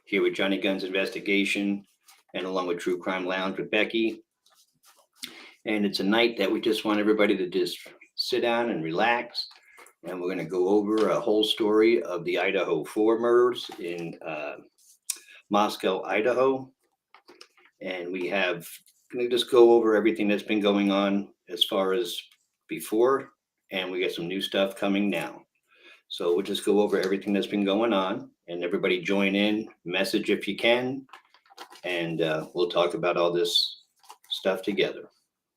here with Johnny Guns Investigation and along with True Crime Lounge with Becky. And it's a night that we just want everybody to just sit down and relax. And we're going to go over a whole story of the Idaho 4 murders in Moscow, Idaho. And we have going to just go over everything that's been going on as far as before. And we got some new stuff coming now. So we'll just go over everything that's been going on and everybody join in, message if you can, and we'll talk about all this stuff together.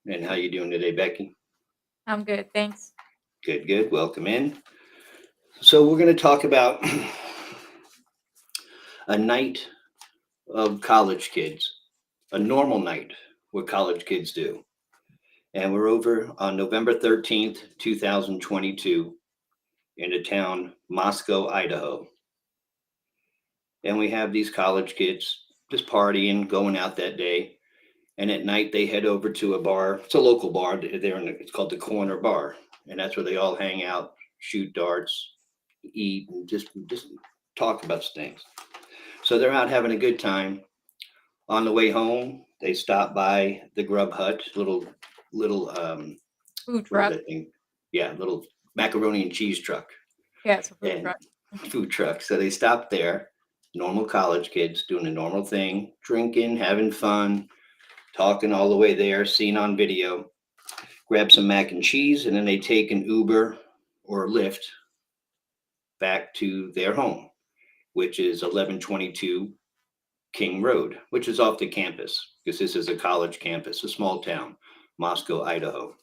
And how you doing today, Becky? I'm good, thanks. Good, good. Welcome in. So we're going to talk about a night of college kids, a normal night, what college kids do. And we're over on November 13th, 2022 in the town Moscow, Idaho. And we have these college kids just partying, going out that day. And at night they head over to a bar. It's a local bar. It's called the Corner Bar, and that's where they all hang out, shoot darts, eat, and just talk about things. So they're out having a good time. On the way home, they stop by the Grub Hut, little Food what is truck. that thing? Yeah, little macaroni and cheese truck Yeah, it's a food and truck. food truck. So they stop there. Normal college kids doing a normal thing, drinking, having fun, talking all the way there, seen on video. Grab some mac and cheese, and then they take an Uber or Lyft back to their home, which is 1122 King Road, which is off the campus, because this is a college campus, a small town, Moscow, Idaho.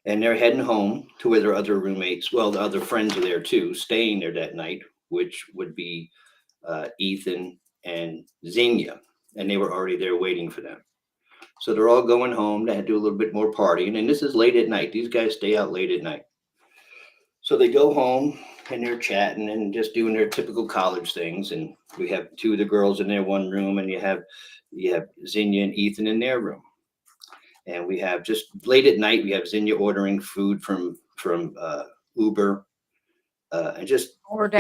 And they're heading home to where their other roommates, well, the other friends are there too, staying there that night, which would be Ethan and Xenia. And they were already there waiting for them. So they're all going home to do a little bit more partying. And this is late at night. These guys stay out late at night. So they go home and they're chatting and just doing their typical college things. And we have two of the girls in their one room, and you have Xenia and Ethan in their room. And we have just late at night, we have Xenia ordering food from Uber and just DoorDash.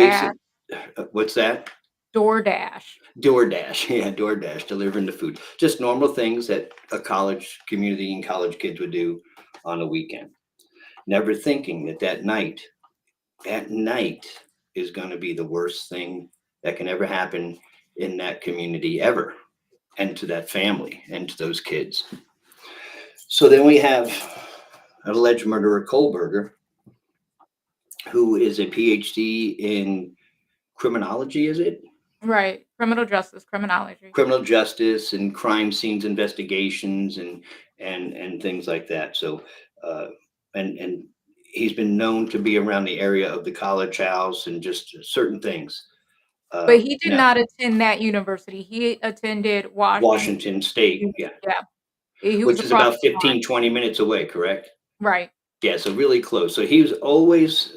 basic. What's that? DoorDash. DoorDash, yeah, DoorDash, delivering the food. Just normal things that a college community and college kids would do on a weekend. Never thinking that night is going to be the worst thing that can ever happen in that community ever, and to that family and to those kids. So then we have an alleged murderer, Kohlberger, who is a PhD in criminology, is it? Right. Criminal justice, criminology. Criminal justice and crime scenes investigations and things like that. So and he's been known to be around the area of the college house and just certain things. But he did Now not attend that university. He attended Washington. Washington State, yeah, Yeah. He was which is across about the line. 15-20 minutes away, correct? Right. Yeah, so really close. So he was always,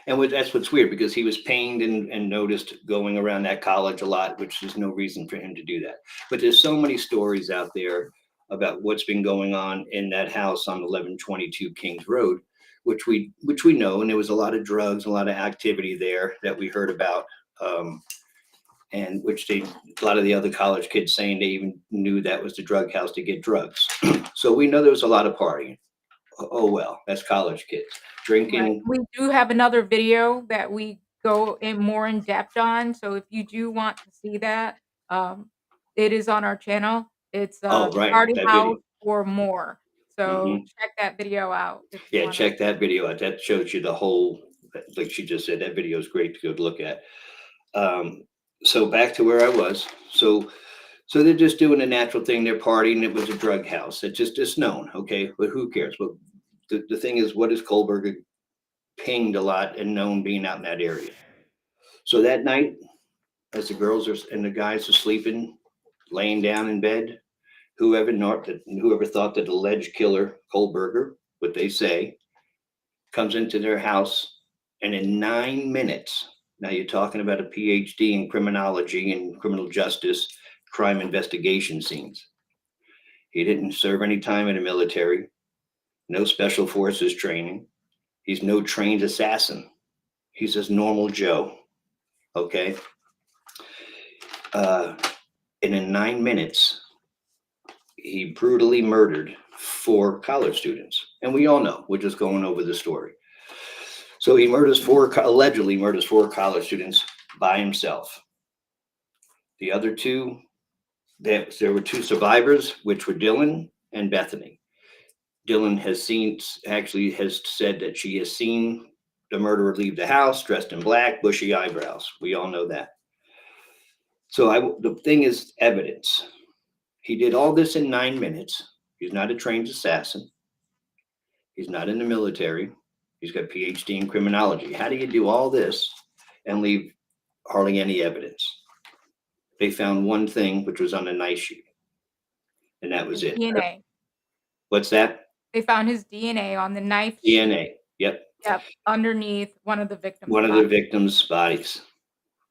that's what's weird, because he was pinged and noticed going around that college a lot, which there's no reason for him to do that. But there's so many stories out there about what's been going on in that house on 1122 Kings Road, which we know, and there was a lot of drugs, a lot of activity there that we heard about, and which a lot of the other college kids saying they even knew that was the drug house to get drugs. So we know there was a lot of partying. Oh well, that's college kids Right. drinking. We do have another video that we go in more in depth on. So if you do want to see that, um, it is on our channel. It's Oh the right, party that video. house or more. So Hmm. check that video out if you Yeah, want to. check that video out. That shows you the whole. Like she just said, that video is great to go look at. Um, so back to where I was. So they're just doing a natural thing. They're partying. It was a drug house. It's known, okay, but who cares? But the thing is, what is Kohlberg pinged a lot and known being out in that area? So that night, as the girls are and the guys are sleeping, laying down in bed, whoever thought that alleged killer Kohlberger, what they say, comes into their house, and in 9 minutes, now you're talking about a PhD in criminology and criminal justice, crime investigation scenes. He didn't serve any time in the military, no special forces training. He's no trained assassin. He's just normal Joe. Okay. And in 9 minutes, he brutally murdered 4 college students. And we all know, we're just going over the story. So he allegedly murders 4 college students by himself. The other two, there were 2 survivors, which were Dylan and Bethany. Dylan actually has said that she has seen the murderer leave the house dressed in black, bushy eyebrows. We all know that. So the thing is evidence. He did all this in 9 minutes. He's not a trained assassin. He's not in the military. He's got a PhD in criminology. How do you do all this and leave hardly any evidence? They found one thing, which was on a knife sheet, and that was His it. DNA. What's that? They found his DNA on the knife sheet. DNA. Yep. Yep, underneath one of the victims' One of the bodies. victims' bodies,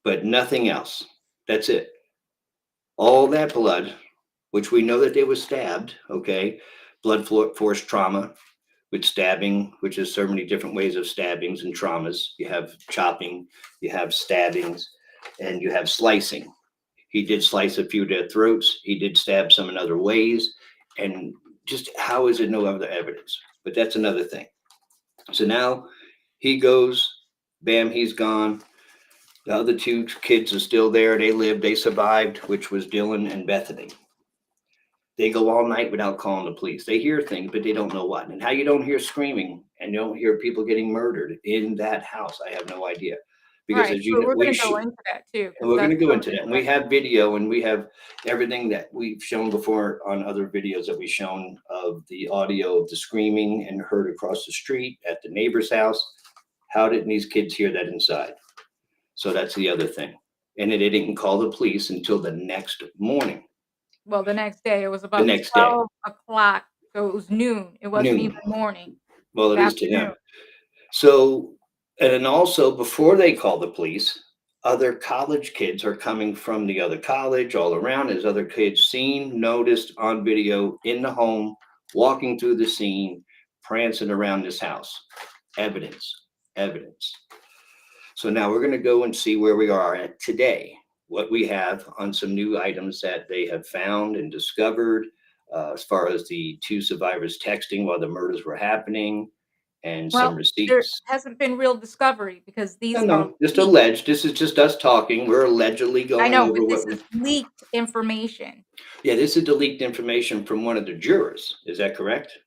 but nothing else. That's it. All that blood, which we know that they were stabbed, okay? Blood force trauma with stabbing, which is so many different ways of stabbings and traumas. You have chopping, you have stabbings, and you have slicing. He did slice a few of their throats. He did stab some in other ways. And just how is it no other evidence? But that's another thing. So now he goes, bam, he's gone. The other 2 kids are still there. They lived, they survived, which was Dylan and Bethany. They go all night without calling the police. They hear things, but they don't know what. And how you don't hear screaming and you don't hear people getting murdered in that house, I have no idea. Because Right, as you so know, we're gonna go into that too, and because we're going that's to go so into that. And we interesting. have video and we have everything that we've shown before on other videos that we've shown of the audio of the screaming and heard across the street at the neighbor's house. How didn't these kids hear that inside? So that's the other thing. And they didn't call the police until the next morning, Well, the next day, it was the about next day, 12 o'clock, so it was noon. It wasn't even noon. morning. Well, It it was is to afternoon. them. So, and then also before they call the police, other college kids are coming from the other college all around as other kids seen, noticed on video in the home, walking through the scene, prancing around this house. Evidence, evidence. So now we're going to go and see where we are at today, what we have on some new items that they have found and discovered, as far as the 2 survivors texting while the murders were happening, and some Well, there receipts. hasn't been real discovery because No, these are no, just leaked. alleged. This is just us talking. We're allegedly I going know, but over this what is we. leaked information. Yeah, this is the leaked information from one of the jurors. Is that correct?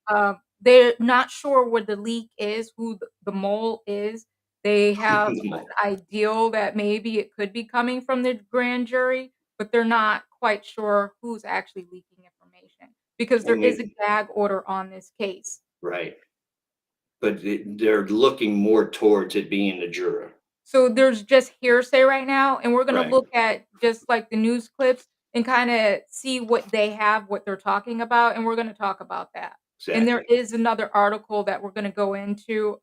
They're not sure where the leak is, who the mole is. They have The mole. an ideal that maybe it could be coming from the grand jury, but they're not quite sure who's actually leaking information because there And is a they, gag order on this case. right, but they're looking more towards it being the juror. So there's just hearsay right now, and we're gonna Right, look at just like the news clips and kinda see what they have, what they're talking about, and we're gonna talk about that. And there exactly. is another article that we're gonna go into,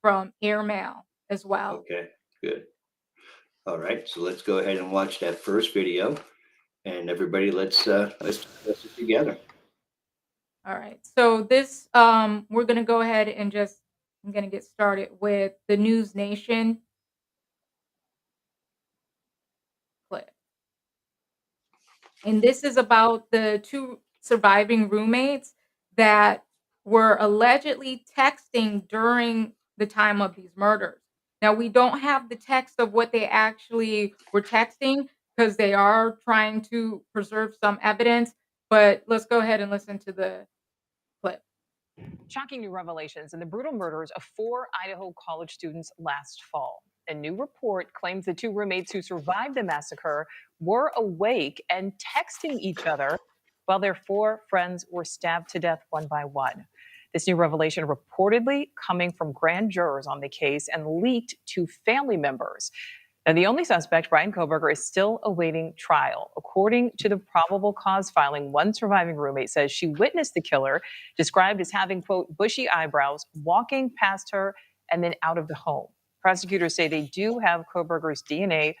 from Airmail as well. Okay, good. All right, so let's go ahead and watch that first video, and everybody, let's discuss it together. Alright, so this, we're gonna go ahead and just I'm gonna get started with the News Nation clip. And this is about the 2 surviving roommates that were allegedly texting during the time of these murders. Now, we don't have the text of what they actually were texting because they are trying to preserve some evidence, but let's go ahead and listen to the clip. Shocking new revelations in the brutal murders of 4 Idaho college students last fall. A new report claims the 2 roommates who survived the massacre were awake and texting each other while their 4 friends were stabbed to death one by one. This new revelation reportedly coming from grand jurors on the case and leaked to family members. Now, the only suspect, Brian Koberger, is still awaiting trial. According to the probable cause filing, one surviving roommate says she witnessed the killer, described as having, quote, bushy eyebrows, walking past her and then out of the home. Prosecutors say they do have Koberger's DNA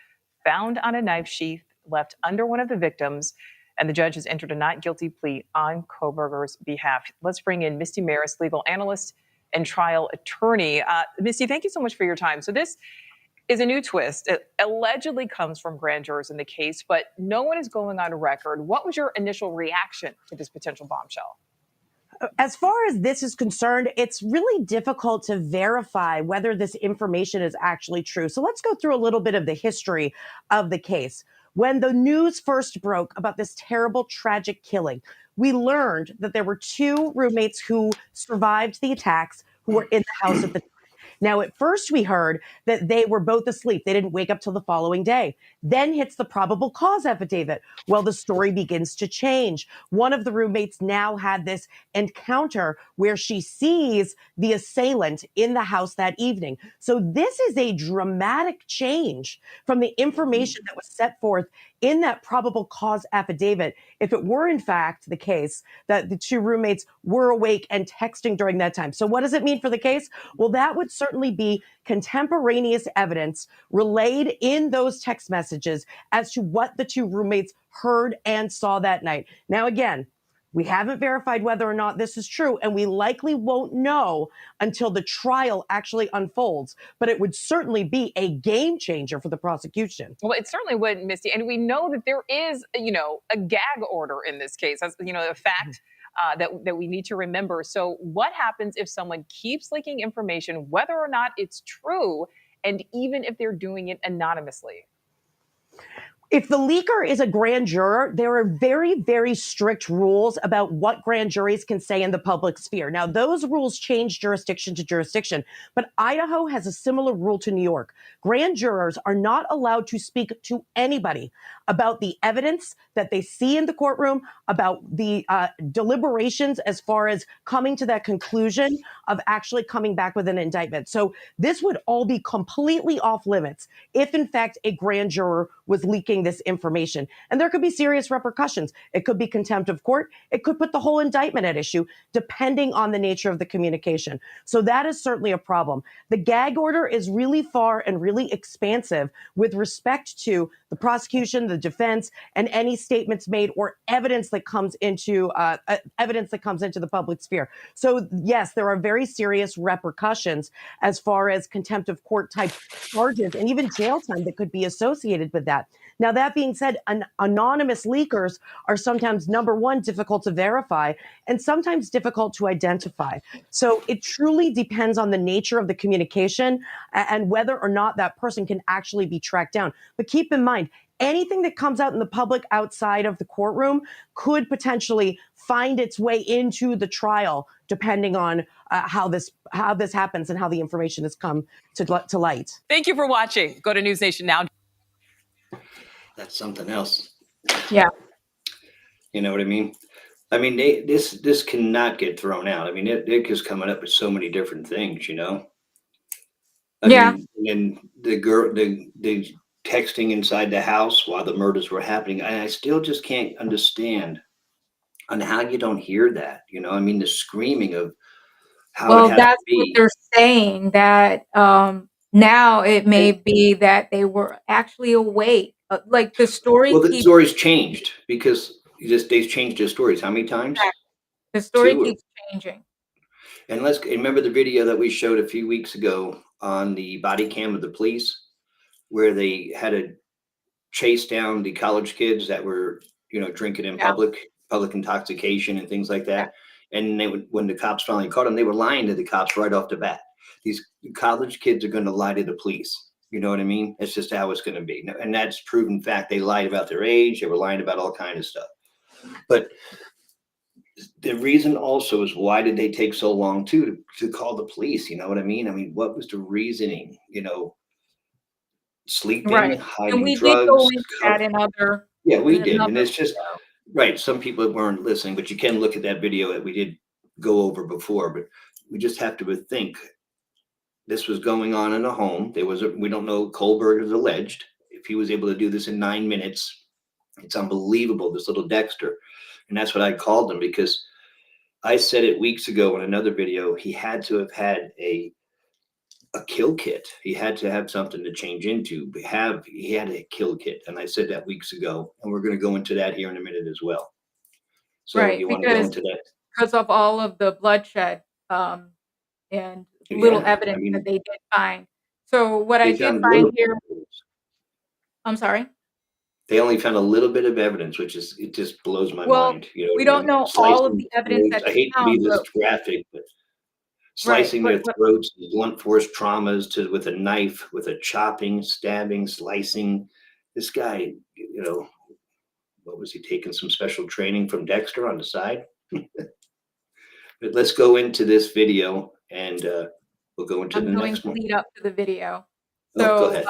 found on a knife sheath left under one of the victims, and the judge has entered a not guilty plea on Koberger's behalf. Let's bring in Misty Maris, legal analyst and trial attorney. Misty, thank you so much for your time. So this is a new twist. It allegedly comes from grand jurors in the case, but no one is going on record. What was your initial reaction to this potential bombshell? As far as this is concerned, it's really difficult to verify whether this information is actually true. So let's go through a little bit of the history of the case. When the news first broke about this terrible, tragic killing, we learned that there were two roommates who survived the attacks who were in the house at the time. Now, at first, we heard that they were both asleep. They didn't wake up till the following day. Then hits the probable cause affidavit. Well, the story begins to change. One of the roommates now had this encounter where she sees the assailant in the house that evening. So this is a dramatic change from the information that was set forth in that probable cause affidavit. If it were in fact the case that the two roommates were awake and texting during that time. So what does it mean for the case? Well, that would certainly be contemporaneous evidence relayed in those text messages as to what the two roommates heard and saw that night. Now, again, we haven't verified whether or not this is true, and we likely won't know until the trial actually unfolds. But it would certainly be a game changer for the prosecution. Well, it certainly would, Misty. And we know that there is, a gag order in this case. That's, a fact that we need to remember. So what happens if someone keeps leaking information, whether or not it's true, and even if they're doing it anonymously? If the leaker is a grand juror, there are very, very strict rules about what grand juries can say in the public sphere. Now, those rules change jurisdiction to jurisdiction, but Idaho has a similar rule to New York. Grand jurors are not allowed to speak to anybody about the evidence that they see in the courtroom, about the deliberations as far as coming to that conclusion of actually coming back with an indictment. So this would all be completely off limits if, in fact, a grand juror was leaking this information. And there could be serious repercussions. It could be contempt of court. It could put the whole indictment at issue, depending on the nature of the communication. So that is certainly a problem. The gag order is really far and really expansive with respect to the prosecution, the defense, and any statements made or evidence that comes into the public sphere. So yes, there are very serious repercussions as far as contempt of court type charges and even jail time that could be associated with that. Now, that being said, anonymous leakers are sometimes, number one, difficult to verify and sometimes difficult to identify. So it truly depends on the nature of the communication and whether or not that person can actually be tracked down. But keep in mind, anything that comes out in the public outside of the courtroom could potentially find its way into the trial, depending on how this happens and how the information has come to light. Thank you for watching. Go to News Nation Now. That's something else. Yeah. You know what I mean? I mean, this cannot get thrown out. I mean, it is coming up with so many different things, you know? I Yeah. mean, and the texting inside the house while the murders were happening, I still just can't understand on how you don't hear that, you know? I mean, the screaming of how it Well, has to that's what be. they're saying, that, now it may be that they were actually awake. Like, the story Well, the keeps story's changed because they've changed their stories. How many times? the story 2 or keeps changing. and let's remember the video that we showed a few weeks ago on the body cam of the police, where they had to chase down the college kids that were, drinking in Yeah, public intoxication and things like yeah, that. And when the cops finally caught them, they were lying to the cops right off the bat. These college kids are going to lie to the police. You know what I mean? It's just how it's going to be. And that's proven fact. They lied about their age. They were lying about all kinds of stuff. But the reason also is, why did they take so long to call the police? You know what I mean? I mean, what was the reasoning? Sleeping, right. And hiding we did go drugs. into that in Yeah, we did. And another it's just video. right. Some people weren't listening, but you can look at that video that we did go over before. But we just have to think this was going on in a home. We don't know. Kohlberg is alleged. If he was able to do this in 9 minutes, it's unbelievable. This little Dexter. And that's what I called him, because I said it weeks ago in another video. He had to have had a kill kit. He had to have something to change into. He had a kill kit, and I said that weeks ago, and we're going to go into that here in a minute as well. So Right, you want to go into that? because of all of the bloodshed, and little Yeah, I evidence that mean, they did find. So what I They did found a find little bit here of evidence. I'm sorry? They only found a little bit of evidence, which is it just blows my Well, mind, you know we what I don't mean? know all of Slicing the evidence throats, I that's hate to be found, this but graphic, but right, slicing their throats, blunt force traumas to with a knife, with a chopping, stabbing, slicing. This guy, you know, what was he taking some special training from Dexter on the side? But let's go into this video and we'll go into I'm the going next to one. lead up to the video. Oh, go So, ahead.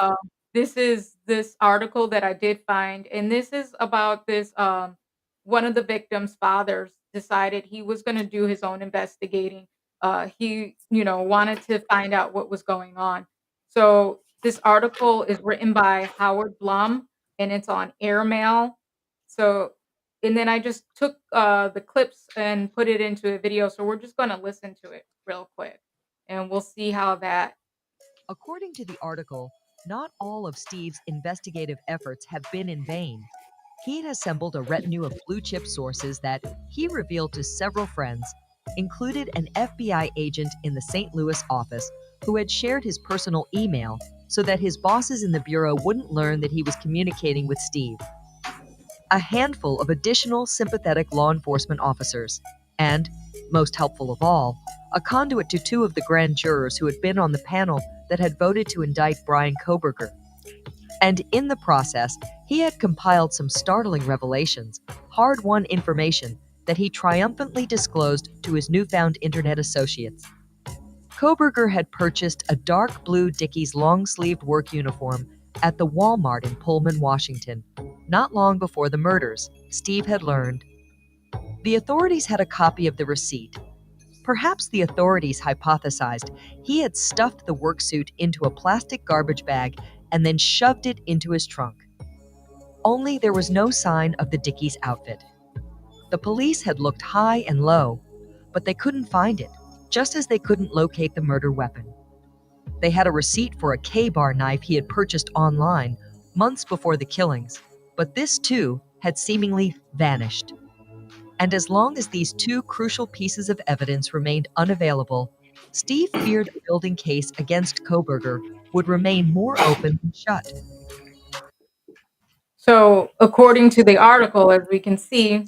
this is this article that I did find, and this is about this, one of the victims' fathers decided he was gonna do his own investigating. He, wanted to find out what was going on. So, this article is written by Howard Blum, and it's on Airmail. So and then I just took, the clips and put it into a video, so we're just gonna listen to it real quick and we'll see how that According to the article, not all of Steve's investigative efforts have been in vain. He'd assembled a retinue of blue chip sources that he revealed to several friends, included an FBI agent in the St. Louis office who had shared his personal email so that his bosses in the Bureau wouldn't learn that he was communicating with Steve, a handful of additional sympathetic law enforcement officers, and, most helpful of all, a conduit to two of the grand jurors who had been on the panel that had voted to indict Brian Koberger. And in the process, he had compiled some startling revelations, hard won information that he triumphantly disclosed to his newfound internet associates. Koberger had purchased a dark blue Dickies long sleeved work uniform at the Walmart in Pullman, Washington, not long before the murders, Steve had learned. The authorities had a copy of the receipt. Perhaps the authorities hypothesized he had stuffed the work suit into a plastic garbage bag and then shoved it into his trunk. Only there was no sign of the Dickies outfit. The police had looked high and low, but they couldn't find it, just as they couldn't locate the murder weapon. They had a receipt for a K-bar knife he had purchased online months before the killings, but this too had seemingly vanished. And as long as these two crucial pieces of evidence remained unavailable, Steve feared a building case against Koberger would remain more open than shut. So, according to the article, as we can see,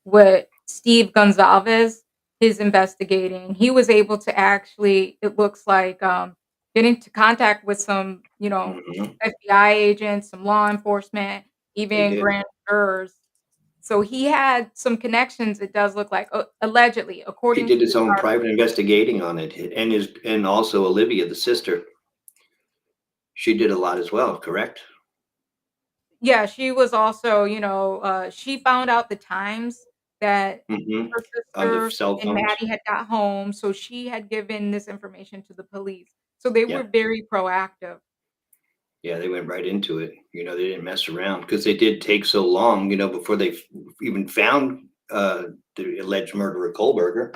what Steve Gonzalez is investigating, he was able to actually, it looks like, get into contact with some, Mhm. FBI agents, some law enforcement, They even did. grand jurors. So he had some connections, it does look like, allegedly, He according to did his this own article. private investigating on it, and also Olivia, the sister, she did a lot as well, correct? Yeah, she was also, she found out the times that Mhm. her On the sister cell and phones. Maddie had got home, so she had given this information to the police. So they were Yeah. very proactive. Yeah, they went right into it. You know, they didn't mess around because they did take so long, you know, before they even found the alleged murderer Kohlberger.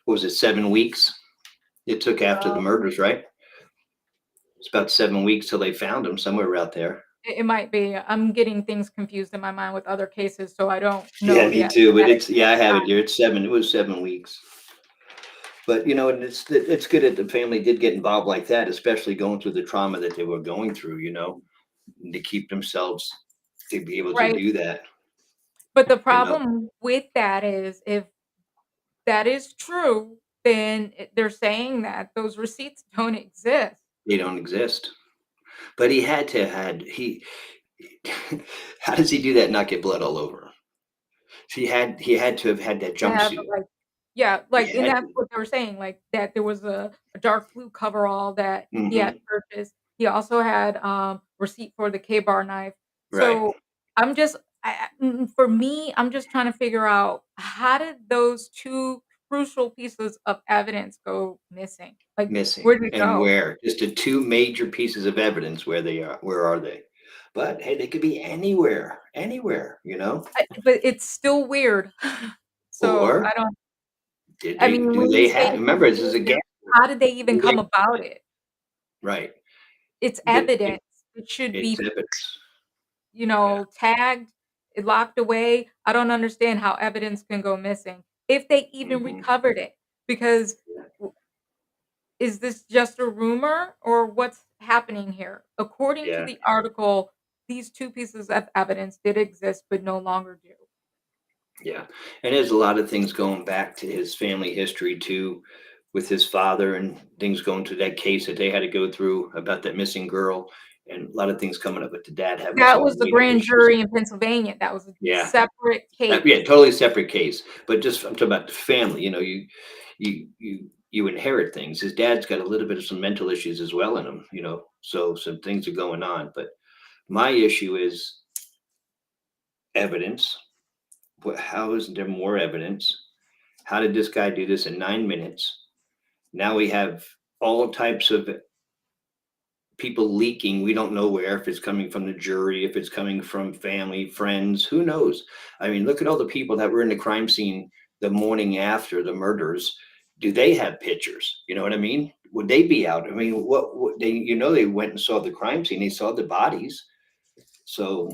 What was it, 7 weeks? It took after the Uh, murders, right? It's about 7 weeks till they found him somewhere out there. it might be. I'm getting things confused in my mind with other cases, so I don't Yeah, know me yet too. But that it's yeah, I exact have it time. here. It's 7. It was 7 weeks. But you know, and it's good that the family did get involved like that, especially going through the trauma that they were going through. You know, and to keep themselves to be able to Right. do that. But the You know, problem with that is if that is true, then they're saying that those receipts don't exist. they don't exist. But he had to had he. How does he do that? And not get blood all over. He had to have had that To have, jumpsuit. like yeah, He like, and had that's to. what they were saying, like, that there was a dark blue coverall that he had Hmm. purchased. He also had, receipt for the K-bar knife. Right, So, I'm just for me, I'm just trying to figure out how did those 2 crucial pieces of evidence go missing? Like, missing where did it and go? where? Just the two major pieces of evidence where they are. Where are they? But hey, they could be anywhere, anywhere. You know. But it's still weird. So, Or did I they? mean, Do when you they say have? it's Remember, this is a gas. exclusive, how did they even Do they? come about it? Right. It's But evidence. It should it's be, evidence. Yeah. tagged, locked away. I don't understand how evidence can go missing if they even Hmm. recovered it because is this just a rumor or what's happening here? According to Yeah. the article, these 2 pieces of evidence did exist but no longer do. Yeah, and there's a lot of things going back to his family history too, with his father and things going through that case that they had to go through about that missing girl, and a lot of things coming up with the dad having That some was the weight grand issues. jury in Pennsylvania, that was a Yeah, separate case. yeah, totally separate case. But just I'm talking about the family. You inherit things. His dad's got a little bit of some mental issues as well in him. So some things are going on. But my issue is evidence. How isn't there more evidence? How did this guy do this in 9 minutes? Now we have all types of people leaking. We don't know where, if it's coming from the jury, if it's coming from family, friends, who knows? I mean, look at all the people that were in the crime scene the morning after the murders. Do they have pictures? You know what I mean? Would they be out? I mean, what they went and saw the crime scene, they saw the bodies. So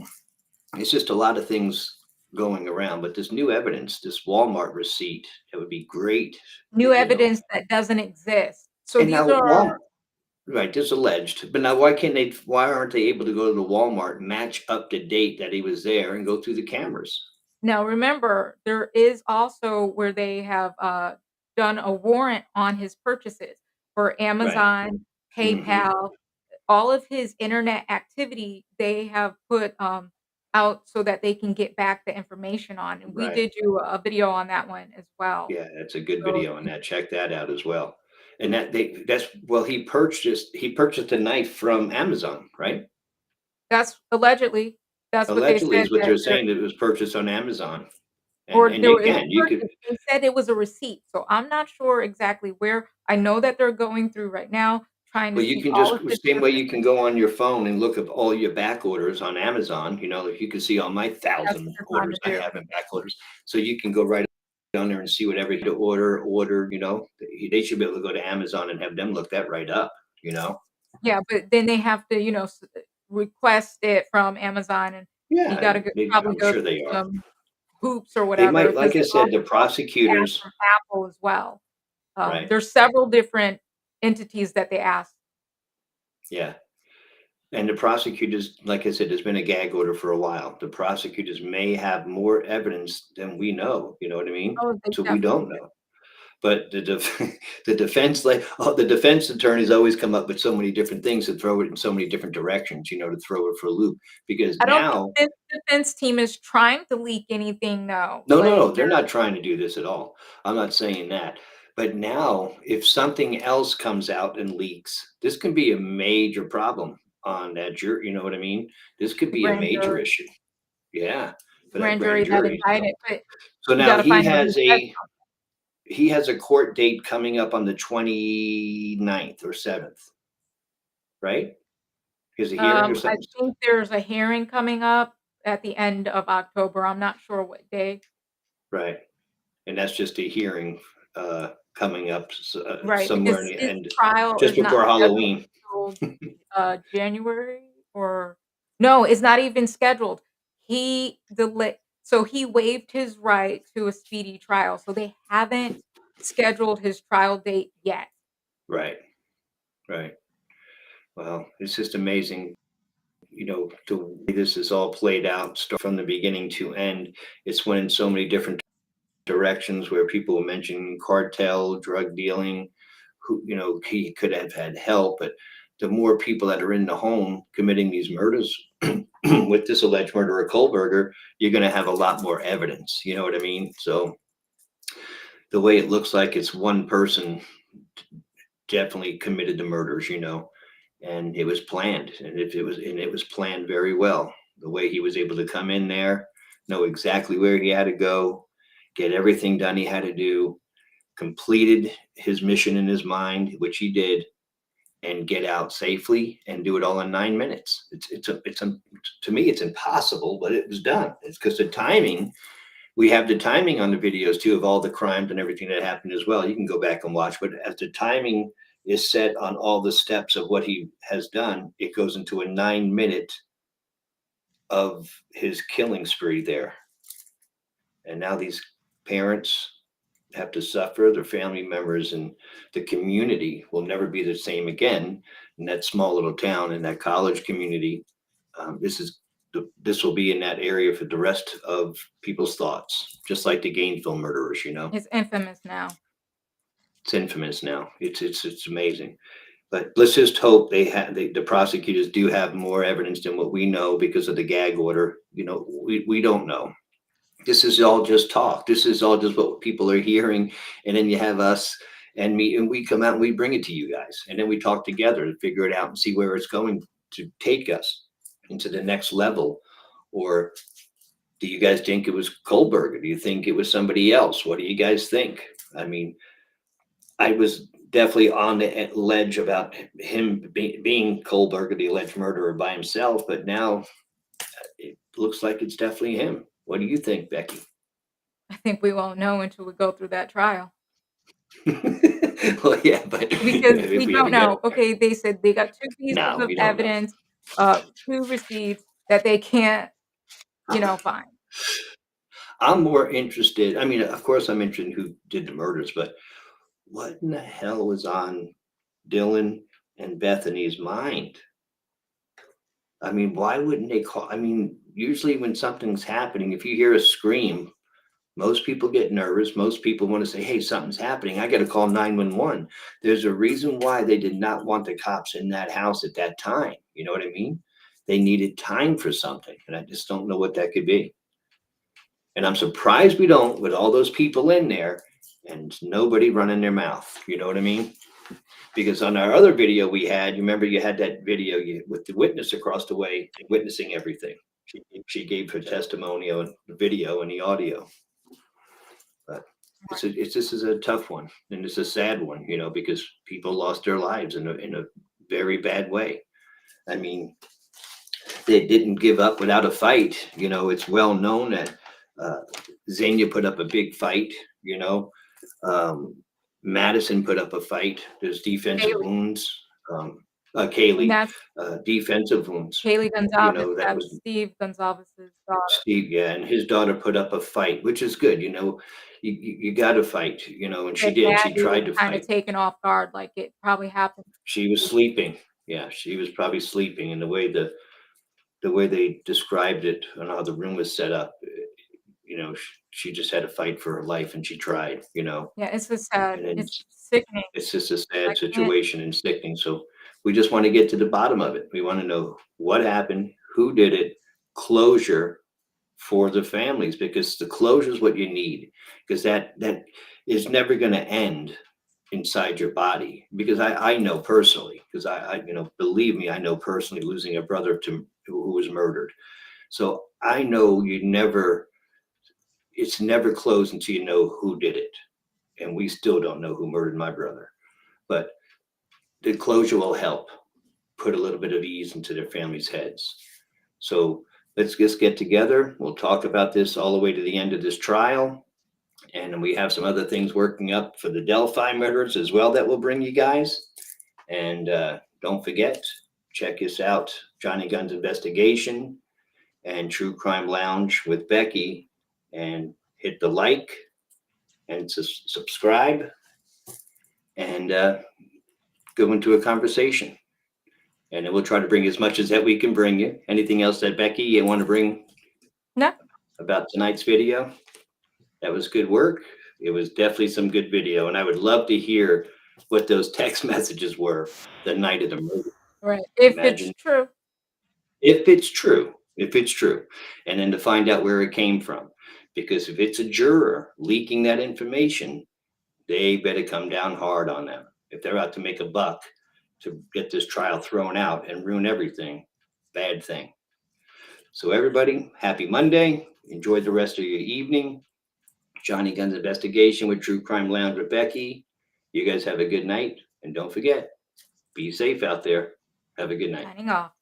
it's just a lot of things going around. But this new evidence, this Walmart receipt, it would be great, New you know. evidence that doesn't exist. So And these now are Right, this alleged, but now why aren't they able to go to the Walmart, match up the date that he was there and go through the cameras? now remember, there is also where they have, done a warrant on his purchases for Right. Amazon, Mhm. PayPal, all of his internet activity, they have put, out so that they can get back the information on, and we Right. did do a video on that one as well. Yeah, that's a good So video on that. Check that out as well. And that's well, he purchased a knife from Amazon, right? that's allegedly, that's what they Allegedly said is what that they're they're saying, that it was purchased on Amazon. And or and there it was again, you could purchased, they said it was a receipt, so I'm not sure exactly where. I know that they're going through right now, trying to well, you see can all just of the his same way you can purchases. go on your phone and look up all your back orders on Amazon, if you can see all my That's what 1,000 they're trying orders to I do. have in back orders. So you can go right down there and see whatever you order, they should be able to go to Amazon and have them look that right up, you know? Yeah, but then they have to, request it from Amazon, and you Yeah, gotta go probably I'm go sure through they are. some hoops or They whatever might, because like I they said, also the want to ask prosecutors, from Apple as well. right? There's several different entities that they ask. Yeah. And the prosecutors, like I said, there's been a gag order for a while. The prosecutors may have more evidence than we know, you know what I mean? Oh, they So we definitely don't do. know. But the defense, the defense attorneys always come up with so many different things to throw it in so many different directions, to throw it for a loop. Because I don't think now, this defense team is trying to leak anything, no. no, no, Like, no, they're not trying to do this at all. I'm not saying that. But now, if something else comes out and leaks, this can be a major problem on that jury. You know what I mean? This could the be a grand major jury issue. Yeah, for that grand grand jury that jury. So, indicted, but so you now gotta find out who said something. he has a court date coming up on the 29th or 7th, right? Is a hearing or I something? think there's a hearing coming up at the end of October, I'm not sure what day. Right. And that's just a hearing coming up Right, somewhere in because the his end, trial just is not before scheduled Halloween. until, January or no, it's not even scheduled. He waived his right to a speedy trial, so they haven't scheduled his trial date yet. Right. Right. Well, it's just amazing, the way this is all played out, start from the beginning to end. It's went in so many different directions where people were mentioning cartel, drug dealing, who, he could have had help, but the more people that are in the home committing these murders with this alleged murderer Kohlberger, you're going to have a lot more evidence. You know what I mean? So the way it looks like it's one person definitely committed the murders, and it was planned, and it was planned very well. The way he was able to come in there, know exactly where he had to go, get everything done he had to do, completed his mission in his mind, which he did, and get out safely and do it all in 9 minutes. To me, it's impossible, but it was done. It's because the timing. We have the timing on the videos too of all the crimes and everything that happened as well. You can go back and watch, but as the timing is set on all the steps of what he has done, it goes into a 9 minute of his killing spree there. And now these parents, have to suffer. Their family members and the community will never be the same again in that small little town, in that college community. This will be in that area for the rest of people's thoughts, just like the Gainesville murderers. It's infamous now. It's infamous now. It's amazing. But let's just hope the prosecutors do have more evidence than what we know because of the gag order. We don't know. This is all just talk. This is all just what people are hearing. And then you have us and me, and we come out and we bring it to you guys. And then we talk together to figure it out and see where it's going to take us into the next level. Or do you guys think it was Kohlberg? Or do you think it was somebody else? What do you guys think? I mean, I was definitely on the ledge about him being Kohlberg, the alleged murderer, by himself, but now it looks like it's definitely him. What do you think, Becky? I think we won't know until we go through that trial Well, yeah, but because if we we ever don't get know. Okay, they said they got 2 pieces no, of we don't know. evidence, 2 receipts that they can't, find. I'm more interested. I mean, of course, I'm interested in who did the murders, but what in the hell was on Dylan and Bethany's mind? I mean, why wouldn't they call? I mean, usually when something's happening, if you hear a scream, most people get nervous. Most people want to say, hey, something's happening. I got to call 911. There's a reason why they did not want the cops in that house at that time. You know what I mean? They needed time for something. And I just don't know what that could be. And I'm surprised we don't, with all those people in there and nobody running their mouth. You know what I mean? Because on our other video we had, you remember you had that video with the witness across the way witnessing everything. She gave her testimonial and the video and the audio. But this is a tough one, and it's a sad one, because people lost their lives in a very bad way. I mean, they didn't give up without a fight. It's well known that Xenia put up a big fight. Madison put up a fight. There's defensive Kaylee. wounds. And Kaylee, that's defensive wounds. Kaylee Gonzalez, That that's was Steve Gonzalez's daughter. Steve, yeah, and his daughter put up a fight, which is good. You got to fight. And she Said did. She Maddie was tried to kinda fight. taken off guard, like it probably happened. She was sleeping. Yeah, she was probably sleeping, and the way they described it and how the room was set up, she just had to fight for her life, and she tried. Yeah, it's just sad. And then It's sickening. it's just a I sad can't situation and sickening. So we just want to get to the bottom of it. We want to know what happened, who did it, closure for the families, because the closure is what you need, because that is never going to end inside your body. Because I know personally, because I believe me, I know personally, losing a brother who was murdered. So I know it's never closed until you know who did it. And we still don't know who murdered my brother. But the closure will help put a little bit of ease into their families' heads. So let's just get together. We'll talk about this all the way to the end of this trial. And we have some other things working up for the Delphi murders as well that we'll bring you guys. And don't forget, check us out, Johnny Gunn's Investigation and True Crime Lounge with Becky. And hit the like and subscribe and go into a conversation. And then we'll try to bring as much as that we can bring you. Anything else that Becky you want to bring No. about tonight's video? That was good work. It was definitely some good video. And I would love to hear what those text messages were the night of the murder. Right. If Imagine. it's true. If it's true. And then to find out where it came from. Because if it's a juror leaking that information, they better come down hard on them. If they're out to make a buck to get this trial thrown out and ruin everything, bad thing. So everybody, happy Monday. Enjoy the rest of your evening. Johnny Gunn's Investigation with True Crime Lounge with Becky. You guys have a good night. And don't forget, be safe out there. Have a good night. Signing off.